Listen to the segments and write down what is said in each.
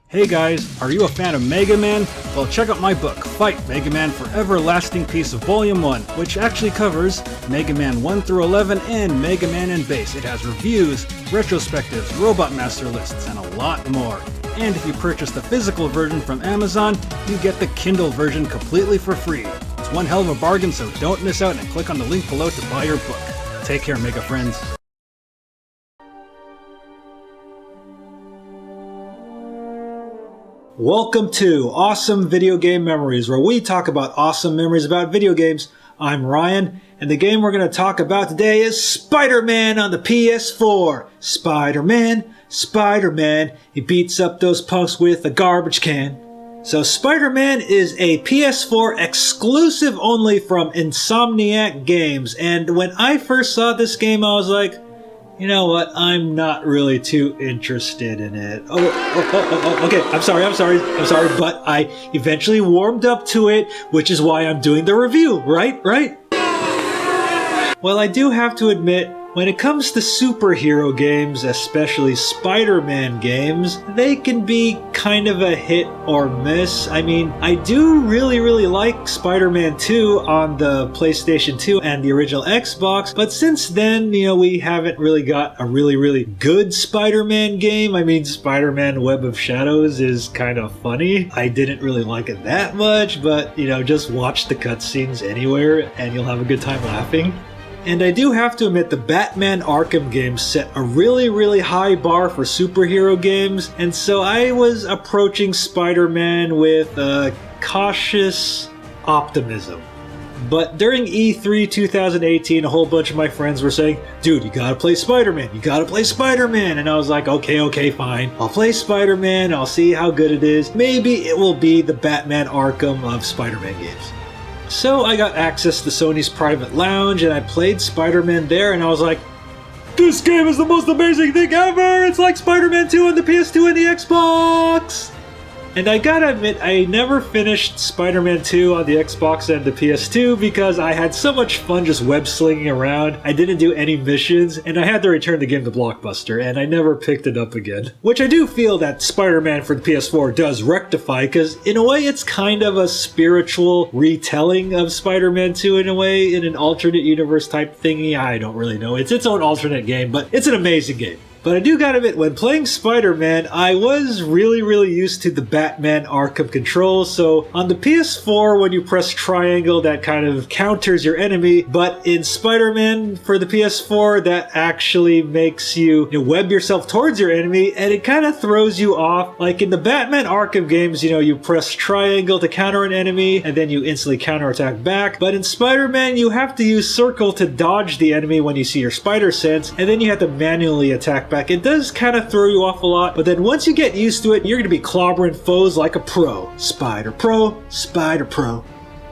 Hey guys, are you a fan of Mega Man? Well, check out my book, Fight Mega Man for Everlasting Peace of Volume 1, which actually covers Mega Man 1 through 11 and Mega Man and Base. It has reviews, retrospectives, Robot Master lists, and a lot more. And if you purchase the physical version from Amazon, you get the Kindle version completely for free. It's one hell of a bargain, so don't miss out and click on the link below to buy your book. Take care, Mega friends. Welcome to Awesome Video Game Memories, where we talk about awesome memories about video games. I'm Ryan, and the game we're going to talk about today is Spider-Man on the PS4. Spider-Man, he beats up those punks with a garbage can. So Spider-Man is a PS4 exclusive only from Insomniac Games, and when I first saw this game, I was like, you know what, I'm not really too interested in it. Okay, I'm sorry, but I eventually warmed up to it, which is why I'm doing the review, right? Well, I do have to admit, when it comes to superhero games, especially Spider-Man games, they can be kind of a hit or miss. I mean, I do really like Spider-Man 2 on the PlayStation 2 and the original Xbox, but since then, we haven't really got a really good Spider-Man game. I mean, Spider-Man Web of Shadows is kind of funny. I didn't really like it that much, but, just watch the cutscenes anywhere and you'll have a good time laughing. And I do have to admit, the Batman Arkham games set a really high bar for superhero games, and so I was approaching Spider-Man with cautious optimism. But during E3 2018, a whole bunch of my friends were saying, dude, you gotta play Spider-Man, and I was like, okay, fine. I'll play Spider-Man, I'll see how good it is. Maybe it will be the Batman Arkham of Spider-Man games. So I got access to Sony's private lounge and I played Spider-Man there, and I was like, this game is the most amazing thing ever! It's like Spider-Man 2 on the PS2 and the Xbox! And I gotta admit, I never finished Spider-Man 2 on the Xbox and the PS2 because I had so much fun just web-slinging around. I didn't do any missions, and I had to return the game to Blockbuster, and I never picked it up again. Which I do feel that Spider-Man for the PS4 does rectify, because in a way it's kind of a spiritual retelling of Spider-Man 2 in a way, in an alternate universe type thingy. I don't really know. It's its own alternate game, but it's an amazing game. But I do gotta admit, when playing Spider-Man, I was really used to the Batman Arkham controls. So on the PS4, when you press triangle, that kind of counters your enemy. But in Spider-Man for the PS4, that actually makes you web yourself towards your enemy, and it kind of throws you off. Like in the Batman Arkham games, you press triangle to counter an enemy, and then you instantly counterattack back. But in Spider-Man, you have to use circle to dodge the enemy when you see your spider sense, and then you have to manually attack back. It does kind of throw you off a lot, but then once you get used to it, you're going to be clobbering foes like a pro. Spider Pro.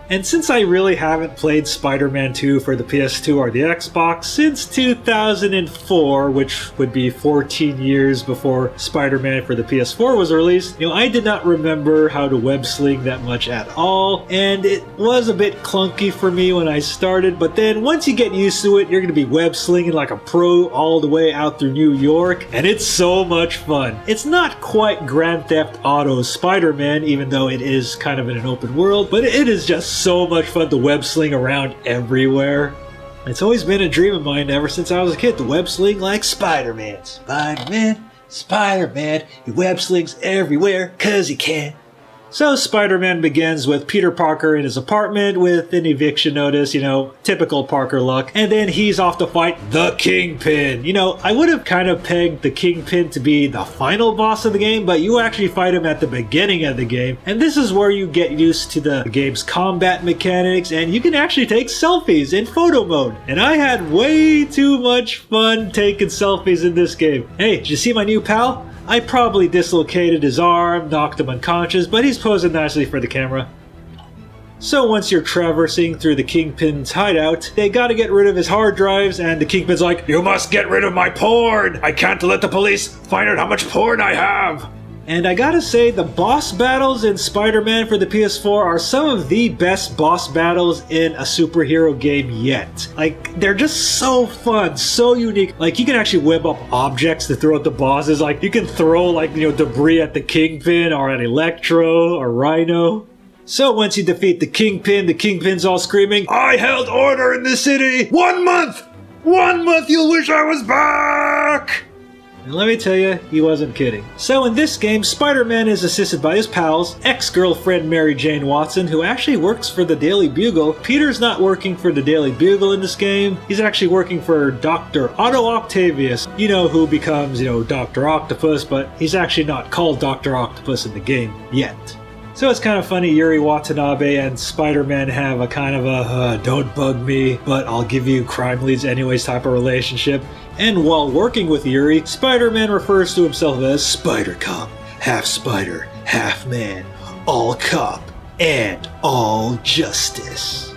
And since I really haven't played Spider-Man 2 for the PS2 or the Xbox since 2004, which would be 14 years before Spider-Man for the PS4 was released, I did not remember how to web sling that much at all, and it was a bit clunky for me when I started, but then once you get used to it, you're going to be web slinging like a pro all the way out through New York, and it's so much fun. It's not quite Grand Theft Auto Spider-Man, even though it is kind of in an open world, but it is just so much fun to web sling around everywhere. It's always been a dream of mine ever since I was a kid to web sling like Spider-Man. Spider-Man, he web slings everywhere 'cause he can. So Spider-Man begins with Peter Parker in his apartment with an eviction notice, typical Parker luck, and then he's off to fight the Kingpin. I would have kind of pegged the Kingpin to be the final boss of the game, but you actually fight him at the beginning of the game, and this is where you get used to the game's combat mechanics, and you can actually take selfies in photo mode. And I had way too much fun taking selfies in this game. Hey, did you see my new pal? I probably dislocated his arm, knocked him unconscious, but he's posing nicely for the camera. So once you're traversing through the Kingpin's hideout, they gotta get rid of his hard drives, and the Kingpin's like, you must get rid of my porn! I can't let the police find out how much porn I have! And I gotta say, the boss battles in Spider-Man for the PS4 are some of the best boss battles in a superhero game yet. Like, they're just so fun, so unique. Like, you can actually whip up objects to throw at the bosses. Like, you can throw, like, debris at the Kingpin or at Electro or Rhino. So once you defeat the Kingpin's all screaming, "I held order in the city! 1 month! 1 month, you'll wish I was back!" And let me tell you, he wasn't kidding. So in this game, Spider-Man is assisted by his pals, ex-girlfriend Mary Jane Watson, who actually works for the Daily Bugle. Peter's not working for the Daily Bugle in this game. He's actually working for Dr. Otto Octavius, who becomes, Dr. Octopus, but he's actually not called Dr. Octopus in the game yet. So it's kind of funny, Yuri Watanabe and Spider-Man have a kind of a don't bug me, but I'll give you crime leads anyways type of relationship. And while working with Yuri, Spider-Man refers to himself as Spider Cop, half spider, half man, all cop, and all justice.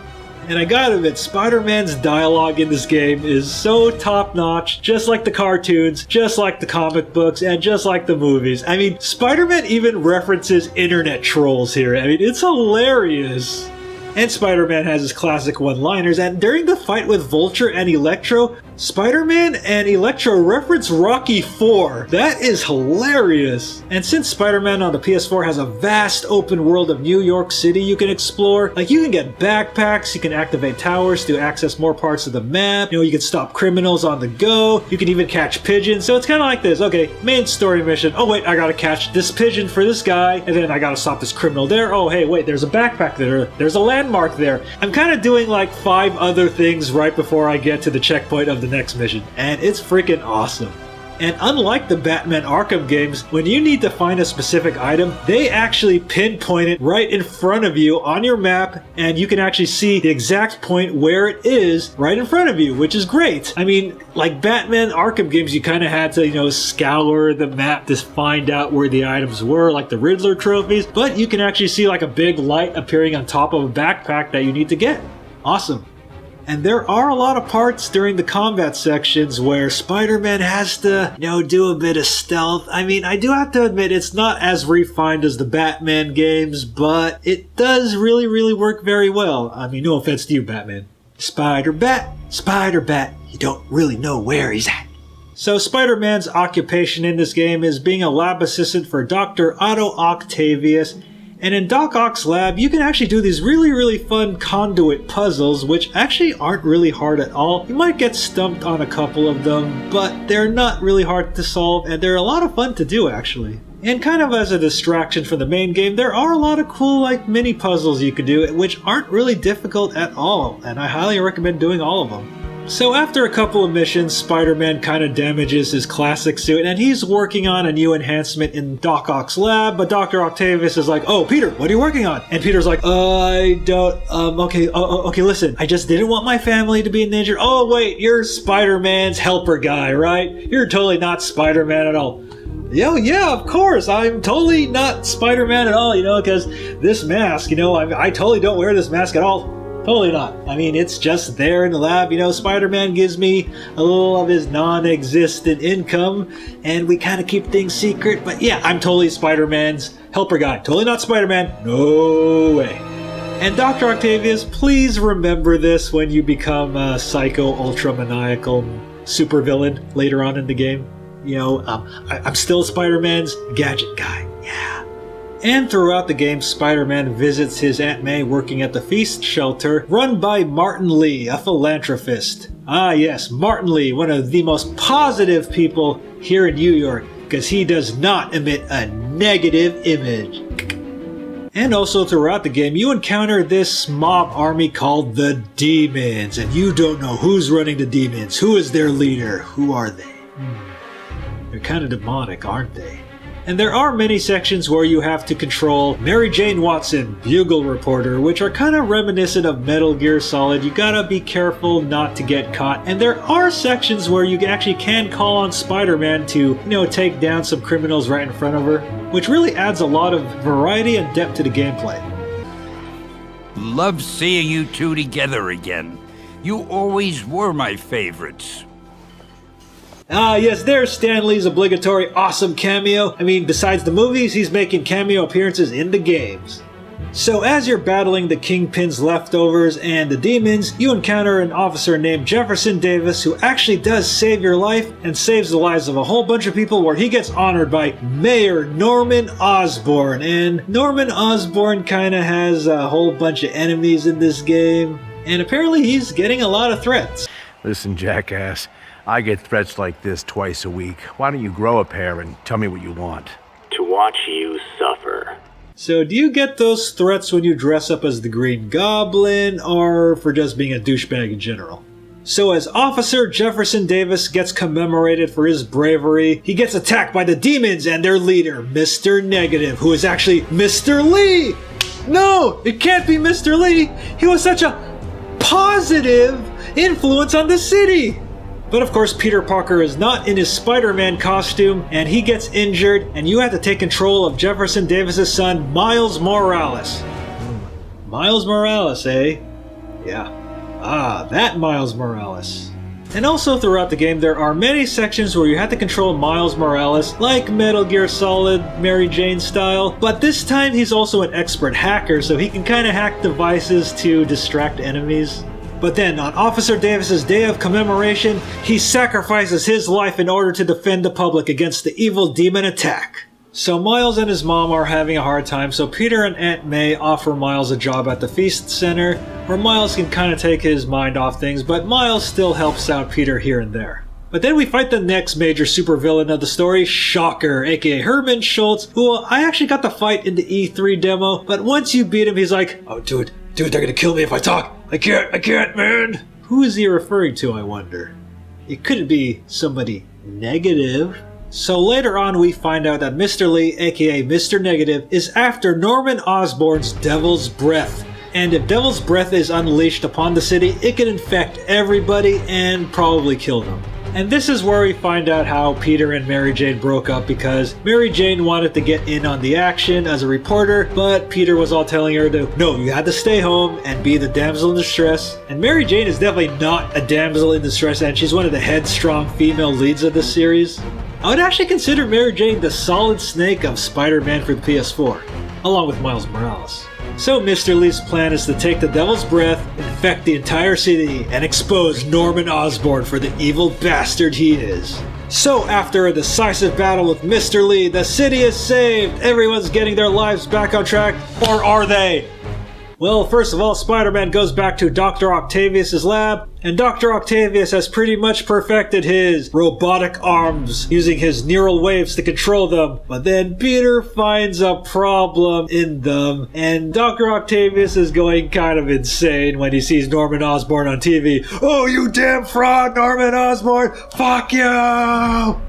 And I gotta admit, Spider-Man's dialogue in this game is so top-notch, just like the cartoons, just like the comic books, and just like the movies. I mean, Spider-Man even references internet trolls here. I mean, it's hilarious. And Spider-Man has his classic one-liners, and during the fight with Vulture and Electro, Spider-Man and Electro reference Rocky IV. That is hilarious. And since Spider-Man on the PS4 has a vast open world of New York City you can explore, like you can get backpacks, you can activate towers to access more parts of the map, you can stop criminals on the go, you can even catch pigeons. So it's kind of like this, okay, main story mission, oh wait, I gotta catch this pigeon for this guy, and then I gotta stop this criminal there, oh hey, wait, there's a backpack there, there's a landmark there. I'm kind of doing like 5 other things right before I get to the checkpoint of the next mission, and it's freaking awesome. And unlike the Batman Arkham games, when you need to find a specific item, they actually pinpoint it right in front of you on your map, and you can actually see the exact point where it is right in front of you, which is great. I mean, like Batman Arkham games, you kind of had to, scour the map to find out where the items were, like the Riddler trophies, but you can actually see like a big light appearing on top of a backpack that you need to get. Awesome. And there are a lot of parts during the combat sections where Spider-Man has to, do a bit of stealth. I mean, I do have to admit it's not as refined as the Batman games, but it does really, really work very well. I mean, no offense to you, Batman. Spider-Bat, you don't really know where he's at. So Spider-Man's occupation in this game is being a lab assistant for Dr. Otto Octavius. And in Doc Ock's lab, you can actually do these really, really fun conduit puzzles, which actually aren't really hard at all. You might get stumped on a couple of them, but they're not really hard to solve, and they're a lot of fun to do, actually. And kind of as a distraction from the main game, there are a lot of cool, mini puzzles you can do, which aren't really difficult at all, and I highly recommend doing all of them. So after a couple of missions, Spider-Man kind of damages his classic suit, and he's working on a new enhancement in Doc Ock's lab, but Dr. Octavius is like, "Oh, Peter, what are you working on?" And Peter's like, I don't, okay, listen, I just didn't want my family to be endangered. Oh, wait, you're Spider-Man's helper guy, right? You're totally not Spider-Man at all. Yeah, of course, I'm totally not Spider-Man at all, because this mask, I totally don't wear this mask at all. Totally not. I mean, it's just there in the lab. Spider-Man gives me a little of his non-existent income, and we kind of keep things secret. But yeah, I'm totally Spider-Man's helper guy. Totally not Spider-Man. No way. And Dr. Octavius, please remember this when you become a psycho, ultra-maniacal supervillain later on in the game. I'm still Spider-Man's gadget guy. Yeah. And throughout the game, Spider-Man visits his Aunt May working at the Feast Shelter, run by Martin Lee, a philanthropist. Ah yes, Martin Lee, one of the most positive people here in New York, because he does not emit a negative image. And also throughout the game, you encounter this mob army called the Demons, and you don't know who's running the Demons, who is their leader, who are they? They're kind of demonic, aren't they? And there are many sections where you have to control Mary Jane Watson, Bugle Reporter, which are kind of reminiscent of Metal Gear Solid. You gotta be careful not to get caught. And there are sections where you actually can call on Spider-Man to, take down some criminals right in front of her, which really adds a lot of variety and depth to the gameplay. Love seeing you two together again. You always were my favorites. Ah, yes, there's Stan Lee's obligatory awesome cameo. I mean, besides the movies, he's making cameo appearances in the games. So as you're battling the Kingpin's leftovers and the demons, you encounter an officer named Jefferson Davis who actually does save your life and saves the lives of a whole bunch of people, where he gets honored by Mayor Norman Osborn. And Norman Osborn kinda has a whole bunch of enemies in this game, and apparently he's getting a lot of threats. Listen, jackass, I get threats like this twice a week. Why don't you grow a pair and tell me what you want? To watch you suffer. So do you get those threats when you dress up as the Green Goblin, or for just being a douchebag in general? So as Officer Jefferson Davis gets commemorated for his bravery, he gets attacked by the demons and their leader, Mr. Negative, who is actually Mr. Lee! No! It can't be Mr. Lee! He was such a positive influence on the city! But of course, Peter Parker is not in his Spider-Man costume, and he gets injured, and you have to take control of Jefferson Davis' son, Miles Morales. Miles Morales, eh? Yeah. Ah, that Miles Morales. And also throughout the game, there are many sections where you have to control Miles Morales, like Metal Gear Solid, Mary Jane style, but this time he's also an expert hacker, so he can kinda hack devices to distract enemies. But then, on Officer Davis's day of commemoration, he sacrifices his life in order to defend the public against the evil demon attack. So Miles and his mom are having a hard time, so Peter and Aunt May offer Miles a job at the Feast Center, where Miles can kind of take his mind off things, but Miles still helps out Peter here and there. But then we fight the next major supervillain of the story, Shocker, aka Herman Schultz, who I actually got to fight in the E3 demo, but once you beat him, he's like, "Oh dude, they're gonna kill me if I talk. I can't, man." Who is he referring to, I wonder? It couldn't be somebody negative. So later on we find out that Mr. Lee, aka Mr. Negative, is after Norman Osborn's Devil's Breath. And if Devil's Breath is unleashed upon the city, it can infect everybody and probably kill them. And this is where we find out how Peter and Mary Jane broke up, because Mary Jane wanted to get in on the action as a reporter, but Peter was all telling her to, no, you had to stay home and be the damsel in distress. And Mary Jane is definitely not a damsel in distress, and she's one of the headstrong female leads of this series. I would actually consider Mary Jane the Solid Snake of Spider-Man for the PS4, along with Miles Morales. So Mr. Lee's plan is to take the Devil's Breath, infect the entire city, and expose Norman Osborn for the evil bastard he is. So after a decisive battle with Mr. Lee, the city is saved, everyone's getting their lives back on track, or are they? Well, first of all, Spider-Man goes back to Dr. Octavius' lab, and Dr. Octavius has pretty much perfected his robotic arms, using his neural waves to control them. But then Peter finds a problem in them, and Dr. Octavius is going kind of insane when he sees Norman Osborn on TV. "Oh, you damn fraud, Norman Osborn! Fuck you!"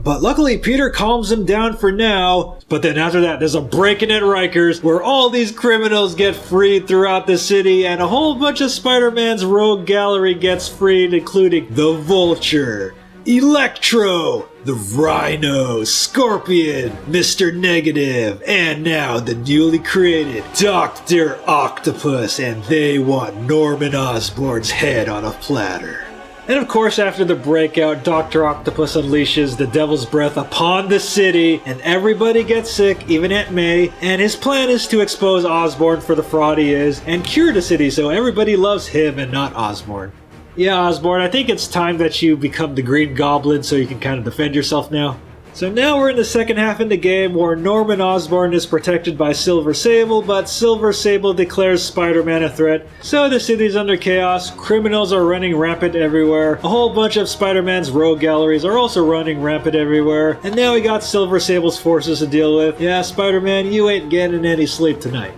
But luckily, Peter calms him down for now. But then after that, there's a break-in at Rikers where all these criminals get freed throughout the city, and a whole bunch of Spider-Man's rogue gallery gets freed, including the Vulture, Electro, the Rhino, Scorpion, Mr. Negative, and now the newly created Dr. Octopus, and they want Norman Osborn's head on a platter. And of course, after the breakout, Dr. Octopus unleashes the Devil's Breath upon the city, and everybody gets sick, even Aunt May, and his plan is to expose Osborn for the fraud he is, and cure the city so everybody loves him and not Osborn. Yeah, Osborn, I think it's time that you become the Green Goblin so you can kind of defend yourself now. So now we're in the second half in the game where Norman Osborn is protected by Silver Sable, but Silver Sable declares Spider-Man a threat. So the city's under chaos, criminals are running rampant everywhere, a whole bunch of Spider-Man's rogue galleries are also running rampant everywhere, and now we got Silver Sable's forces to deal with. Yeah, Spider-Man, you ain't getting any sleep tonight.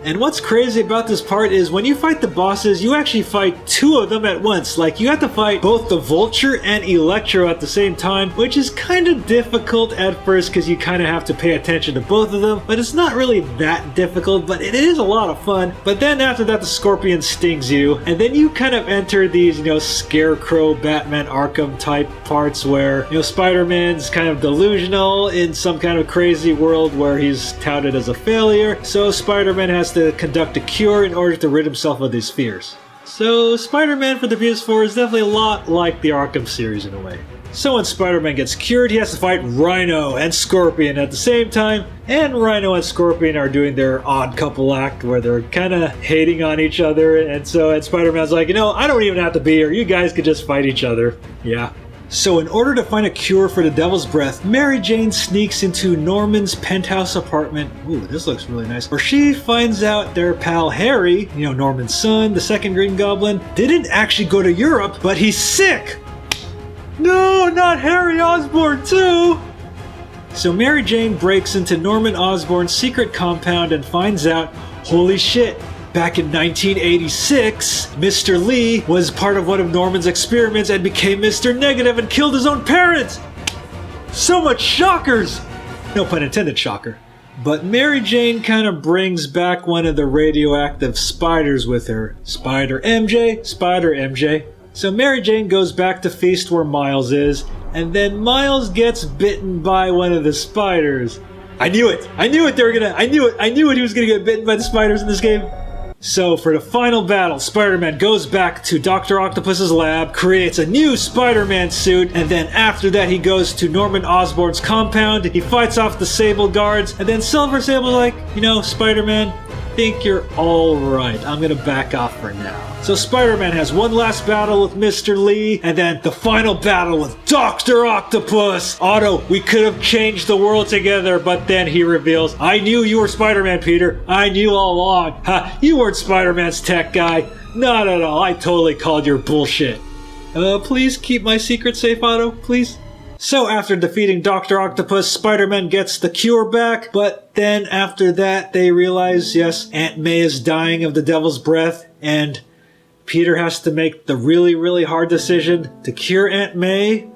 And what's crazy about this part is when you fight the bosses, you actually fight two of them at once. Like, you have to fight both the Vulture and Electro at the same time, which is kind of difficult at first because you kind of have to pay attention to both of them. But it's not really that difficult, but it is a lot of fun. But then after that, the Scorpion stings you, and then you kind of enter these, Scarecrow, Batman, Arkham type parts where, Spider-Man's kind of delusional in some kind of crazy world where he's touted as a failure. So Spider-Man has to conduct a cure in order to rid himself of these fears. So Spider-Man for the PS4 is definitely a lot like the Arkham series in a way. So when Spider-Man gets cured, he has to fight Rhino and Scorpion at the same time, and Rhino and Scorpion are doing their odd couple act where they're kind of hating on each other, and Spider-Man's like, I don't even have to be here, you guys could just fight each other. Yeah. So in order to find a cure for the Devil's Breath, Mary Jane sneaks into Norman's penthouse apartment. Ooh, this looks really nice. Where she finds out their pal Harry, Norman's son, the second Green Goblin, didn't actually go to Europe, but he's sick! No, not Harry Osborn too! So Mary Jane breaks into Norman Osborn's secret compound and finds out, holy shit, back in 1986, Mr. Lee was part of one of Norman's experiments and became Mr. Negative and killed his own parents! So much shockers! No pun intended, shocker. But Mary Jane kind of brings back one of the radioactive spiders with her. Spider MJ. So Mary Jane goes back to Feast where Miles is, and then Miles gets bitten by one of the spiders. I knew it! I knew he was gonna get bitten by the spiders in this game. So for the final battle, Spider-Man goes back to Dr. Octopus's lab, creates a new Spider-Man suit, and then after that he goes to Norman Osborn's compound, he fights off the Sable guards, and then Silver Sable's like, Spider-Man, think you're alright, I'm gonna back off for now. So Spider-Man has one last battle with Mr. Lee, and then the final battle with Dr. Octopus! Otto, we could have changed the world together, but then he reveals, I knew you were Spider-Man, Peter. I knew all along. Ha, you weren't Spider-Man's tech guy. Not at all, I totally called your bullshit. Please keep my secret safe, Otto, please? So after defeating Dr. Octopus, Spider-Man gets the cure back, but then after that they realize, yes, Aunt May is dying of the Devil's Breath, and Peter has to make the really, really hard decision to cure Aunt May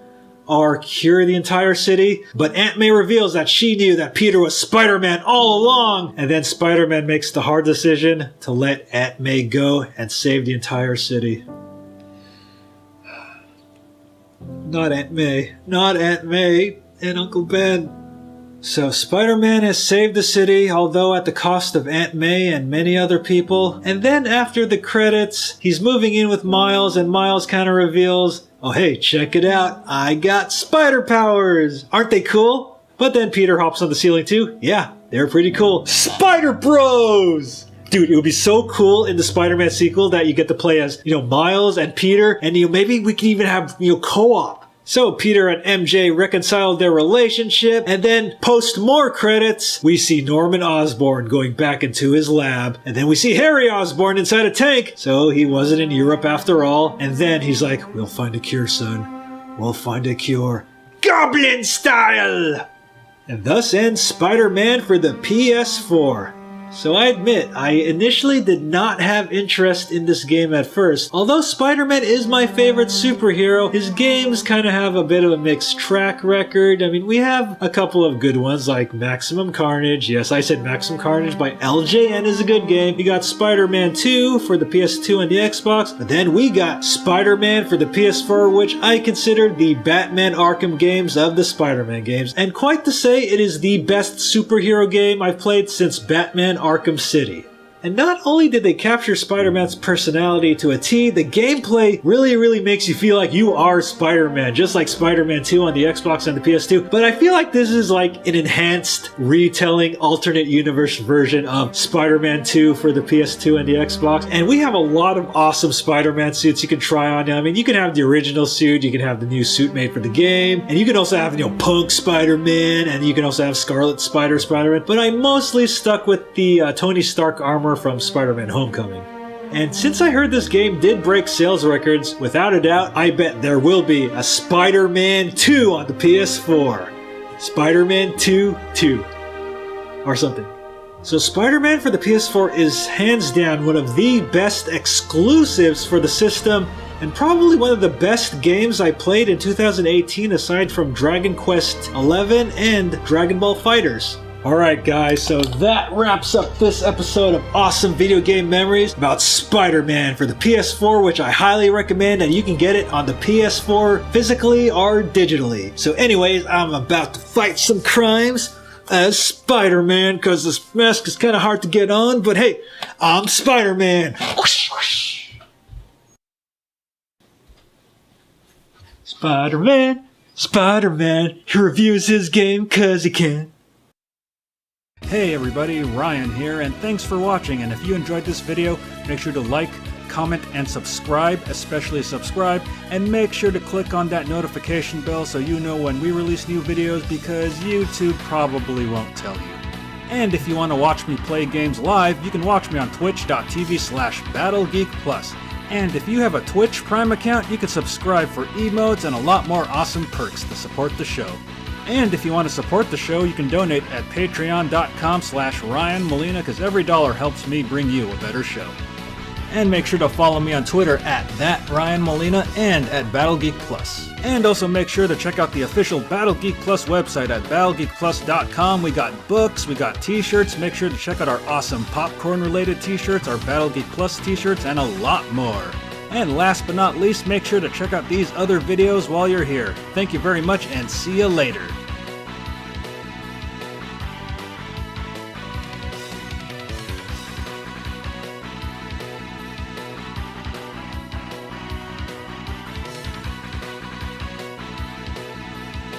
or cure the entire city. But Aunt May reveals that she knew that Peter was Spider-Man all along. And then Spider-Man makes the hard decision to let Aunt May go and save the entire city. Not Aunt May. Not Aunt May and Uncle Ben. So Spider-Man has saved the city, although at the cost of Aunt May and many other people. And then after the credits, he's moving in with Miles, and Miles kind of reveals, oh hey, check it out, I got spider powers! Aren't they cool? But then Peter hops on the ceiling too. Yeah, they're pretty cool. Spider Bros! Dude, it would be so cool in the Spider-Man sequel that you get to play as, Miles and Peter, and maybe we can even have, co-op. So Peter and MJ reconciled their relationship, and then post more credits, we see Norman Osborn going back into his lab, and then we see Harry Osborn inside a tank, so he wasn't in Europe after all, and then he's like, we'll find a cure, son. We'll find a cure. Goblin style! And thus ends Spider-Man for the PS4. So I admit, I initially did not have interest in this game at first. Although Spider-Man is my favorite superhero, his games kind of have a bit of a mixed track record. I mean, we have a couple of good ones like Maximum Carnage. Yes, I said Maximum Carnage by LJN is a good game. We got Spider-Man 2 for the PS2 and the Xbox. But then we got Spider-Man for the PS4, which I consider the Batman Arkham games of the Spider-Man games. And quite to say, it is the best superhero game I've played since Batman Arkham City. And not only did they capture Spider-Man's personality to a T, the gameplay really makes you feel like you are Spider-Man, just like Spider-Man 2 on the Xbox and the PS2. But I feel like this is like an enhanced retelling alternate universe version of Spider-Man 2 for the PS2 and the Xbox. And we have a lot of awesome Spider-Man suits you can try on. I mean, you can have the original suit, you can have the new suit made for the game, and you can also have, Punk Spider-Man, and you can also have Scarlet Spider-Man. But I mostly stuck with the Tony Stark armor from Spider-Man Homecoming. And since I heard this game did break sales records, without a doubt, I bet there will be a Spider-Man 2 on the PS4. Spider-Man 2 2. Or something. So Spider-Man for the PS4 is hands down one of the best exclusives for the system, and probably one of the best games I played in 2018 aside from Dragon Quest XI and Dragon Ball FighterZ. Alright guys, so that wraps up this episode of Awesome Video Game Memories about Spider-Man for the PS4, which I highly recommend, and you can get it on the PS4 physically or digitally. So anyways, I'm about to fight some crimes as Spider-Man, because this mask is kind of hard to get on, but hey, I'm Spider-Man! Spider-Man, Spider-Man, he reviews his game 'cause he can. Hey everybody, Ryan here, and thanks for watching. And if you enjoyed this video, make sure to like, comment, and subscribe, especially subscribe, and make sure to click on that notification bell so you know when we release new videos, because YouTube probably won't tell you. And if you want to watch me play games live, you can watch me on twitch.tv/BattleGeekPlus. And if you have a Twitch Prime account, you can subscribe for emotes and a lot more awesome perks to support the show. And if you want to support the show, you can donate at patreon.com/Ryan Molina, because every dollar helps me bring you a better show. And make sure to follow me on Twitter at @RyanMolina and at BattleGeekPlus. And also make sure to check out the official BattleGeek Plus website at BattleGeekPlus.com. We got books, we got t-shirts. Make sure to check out our awesome popcorn-related t-shirts, our BattleGeek Plus t-shirts, and a lot more. And last but not least, make sure to check out these other videos while you're here. Thank you very much, and see you later.